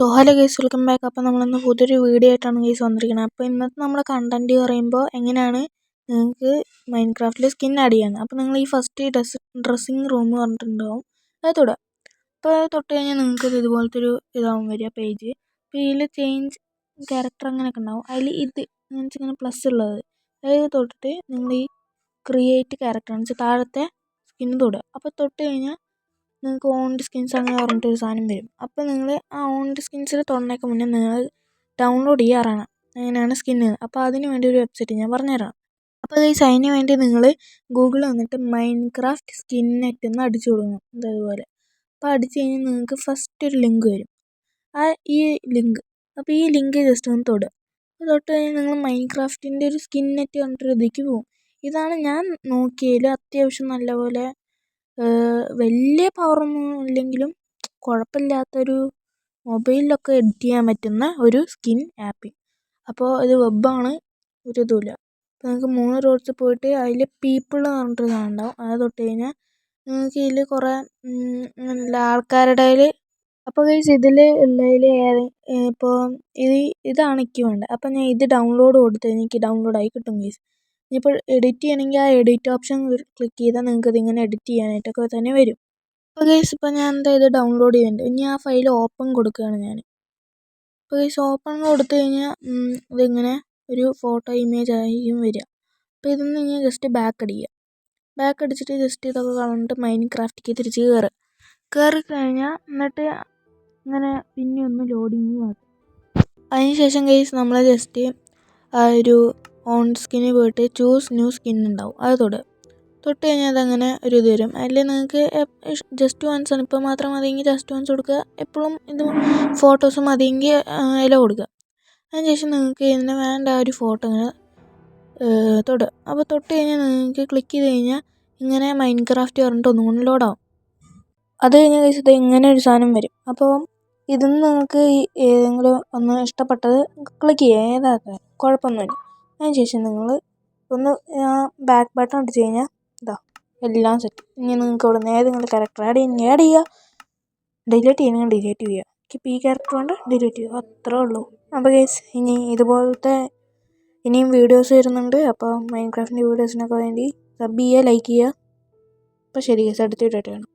So hello guys, welcome back. അപ്പോൾ നമ്മളിന്ന് പുതിയൊരു വീഡിയോ ആയിട്ടാണ് ഗൈസ് വന്നിരിക്കുന്നത്. അപ്പോൾ ഇന്നത്തെ നമ്മുടെ കണ്ടന്റ് പറയുമ്പോൾ എങ്ങനെയാണ് നിങ്ങൾക്ക് മൈൻക്രാഫ്റ്റിൽ സ്കിൻ ആഡ് ചെയ്യാൻ. അപ്പോൾ നിങ്ങൾ ഈ ഫസ്റ്റ് ഡ്രസ്സിങ് റൂം പറഞ്ഞിട്ടുണ്ടാവും, അത് തൊടുക. അപ്പോൾ അത് തൊട്ട് കഴിഞ്ഞാൽ നിങ്ങൾക്ക് ഇതുപോലത്തെ ഒരു ഇതാവും വരിക പേജ്. അപ്പോൾ ഇതിൽ ചേഞ്ച് ക്യാരക്ടർ അങ്ങനെയൊക്കെ ഉണ്ടാവും. അതിൽ ഇങ്ങനെ പ്ലസ് ഉള്ളത് അതായത് തൊട്ടിട്ട് നിങ്ങൾ ഈ ക്രിയേറ്റ് ക്യാരക്ടർ എന്ന് വെച്ചാൽ താഴത്തെ സ്കിൻ തൊടുക. അപ്പോൾ തൊട്ട് കഴിഞ്ഞാൽ നിങ്ങൾക്ക് ഓൺഡ് സ്കിൻസ് അങ്ങനെ പറഞ്ഞിട്ടൊരു സാധനം വരും. അപ്പോൾ നിങ്ങൾ ആ ഓൺഡ് സ്കിൻസിൽ തൊടുന്നതിന് മുന്നേ നിങ്ങൾ ഡൗൺലോഡ് ചെയ്യാറാണ് അങ്ങനെയാണ് സ്കിന്ന്. അപ്പോൾ അതിന് വേണ്ടി ഒരു വെബ്സൈറ്റ് ഞാൻ പറഞ്ഞുതരാം. അപ്പോൾ ഗൈസ്, അതിന് വേണ്ടി നിങ്ങൾ ഗൂഗിളിൽ വന്നിട്ട് മൈൻക്രാഫ്റ്റ് സ്കിൻ നെറ്റ് എന്ന് അടിച്ചു കൊടുക്കണം. അതേപോലെ അപ്പോൾ അടിച്ചു കഴിഞ്ഞാൽ നിങ്ങൾക്ക് ഫസ്റ്റ് ഒരു ലിങ്ക് വരും. ഈ ലിങ്ക്, അപ്പോൾ ഈ ലിങ്ക് ജസ്റ്റ് ഒന്ന് തൊടുക. തൊട്ട് കഴിഞ്ഞാൽ നിങ്ങൾ മൈൻക്രാഫ്റ്റിൻ്റെ ഒരു സ്കിൻ നെറ്റ് കണ്ടിട്ട് ഇതിലേക്ക് പോകും. ഇതാണ് ഞാൻ നോക്കിയതിൽ അത്യാവശ്യം നല്ലപോലെ വലിയ പവറൊന്നും ഇല്ലെങ്കിലും കുഴപ്പമില്ലാത്തൊരു മൊബൈലിലൊക്കെ എഡിറ്റ് ചെയ്യാൻ പറ്റുന്ന ഒരു സ്കിൻ ആപ്പ്. അപ്പോൾ ഇത് വെബാണ്, ഒരു ഇതുമില്ല. അപ്പോൾ നിങ്ങൾക്ക് 3 ഡോട്ട്സ് പോയിട്ട് അതിൽ പീപ്പിൾ എന്ന് പറഞ്ഞിട്ടൊരു സാധനം ഉണ്ടാവും. അത് തൊട്ട് കഴിഞ്ഞാൽ നിങ്ങൾക്ക് ഇതിൽ കുറേ നല്ല ആൾക്കാരുടെ അപ്പോൾ ഗൈസ് ഇതിൽ ഉള്ളതിൽ ഇപ്പോൾ ഇതാണ് എനിക്ക് വേണ്ടത്. അപ്പോൾ ഞാൻ ഇത് ഡൗൺലോഡ് കൊടുത്ത് എനിക്ക് ഡൗൺലോഡായി കിട്ടും ഗൈസ്. ഇനിയിപ്പോൾ എഡിറ്റ് ചെയ്യണമെങ്കിൽ ആ എഡിറ്റ് ഓപ്ഷൻ ക്ലിക്ക് ചെയ്താൽ നിങ്ങൾക്ക് ഇതിങ്ങനെ എഡിറ്റ് ചെയ്യാനായിട്ടൊക്കെ തന്നെ വരും. അപ്പോൾ ഗൈസ്, ഇപ്പോൾ ഞാൻ ഇത് ഡൗൺലോഡ് ചെയ്യുന്നുണ്ട്. ഇനി ആ ഫയൽ ഓപ്പൺ കൊടുക്കുകയാണ് ഞാൻ. അപ്പോൾ ഗൈസ്, ഓപ്പൺ കൊടുത്തു കഴിഞ്ഞാൽ ഇതിങ്ങനെ ഒരു ഫോട്ടോ ഇമേജ് ആയിരിക്കും വരിക. അപ്പോൾ ഇതൊന്ന് ഇങ്ങനെ ജസ്റ്റ് ബാക്ക് അടിക്കുക. ബാക്ക് അടിച്ചിട്ട് ജസ്റ്റ് ഇതൊക്കെ കളഞ്ഞിട്ട് മൈൻക്രാഫ്റ്റിലേക്ക് തിരിച്ച് കയറി കഴിഞ്ഞാൽ എന്നിട്ട് ഇങ്ങനെ പിന്നെ ഒന്ന് ലോഡിങ് ആക്കും. അതിനുശേഷം ഗൈസ് നമ്മൾ ജസ്റ്റ് ആ ഒരു ഓൺ സ്കിന്നിൽ പോയിട്ട് ചൂസ് ന്യൂ സ്കിൻ ഉണ്ടാവും, അത് തൊട്ട് കഴിഞ്ഞാൽ അതങ്ങനെ ഒരു ഇത് വരും. അതിൽ നിങ്ങൾക്ക് ജസ്റ്റ് വൺസ് ആണ്, ഇപ്പോൾ മാത്രം മതിയെങ്കിൽ ജസ്റ്റ് വൺസ് കൊടുക്കുക. എപ്പോഴും ഇത് ഫോട്ടോസ് മതിയെങ്കിൽ ഇല കൊടുക്കുക. അതിനുശേഷം നിങ്ങൾക്ക് ഇതിന് വേണ്ട ആ ഒരു ഫോട്ടോ ഇങ്ങനെ തൊടുക. അപ്പോൾ തൊട്ട് കഴിഞ്ഞാൽ നിങ്ങൾക്ക് ക്ലിക്ക് ചെയ്ത് കഴിഞ്ഞാൽ ഇങ്ങനെ മൈൻക്രാഫ്റ്റ് പറഞ്ഞിട്ട് ഒന്നും കൊണ്ട് ലോഡാവും. അത് കഴിഞ്ഞാൽ കഴിച്ചത് ഇങ്ങനെ ഒരു സാധനം വരും. അപ്പോൾ ഇതിന്ന് നിങ്ങൾക്ക് ഏതെങ്കിലും ഒന്ന് ഇഷ്ടപ്പെട്ടത് ക്ലിക്ക് ചെയ്യുക, ഏതാക്കാൻ കുഴപ്പമൊന്നുമില്ല. അതിനുശേഷം നിങ്ങൾ ഒന്ന് ബാക്ക് ബട്ടൺ അടിച്ച് കഴിഞ്ഞാൽ ഇതാ എല്ലാം സെറ്റ്. ഇനി നിങ്ങൾക്ക് ഇവിടെ നിന്ന് ഏതെങ്കിലും ക്യാരക്ടർ ആഡ് ചെയ്യുക, ഡിലീറ്റ് ചെയ്യണമെങ്കിൽ ഡിലീറ്റ് ചെയ്യുക. ഇപ്പോൾ ഈ ക്യാരക്ടർ കൊണ്ട് ഡിലീറ്റ് ചെയ്യുക, അത്രേ ഉള്ളൂ. അപ്പോൾ ഗൈസ്, ഇനി ഇതുപോലത്തെ ഇനിയും വീഡിയോസ് വരുന്നുണ്ട്. അപ്പോൾ മൈൻക്രാഫ്റ്റിൻ്റെ വീഡിയോസിനൊക്കെ വേണ്ടി സബ് ചെയ്യുക, ലൈക്ക് ചെയ്യുക. അപ്പോൾ ശരി ഗൈസ്, അടുത്ത വീഡിയോ ആയിട്ട് കാണാം.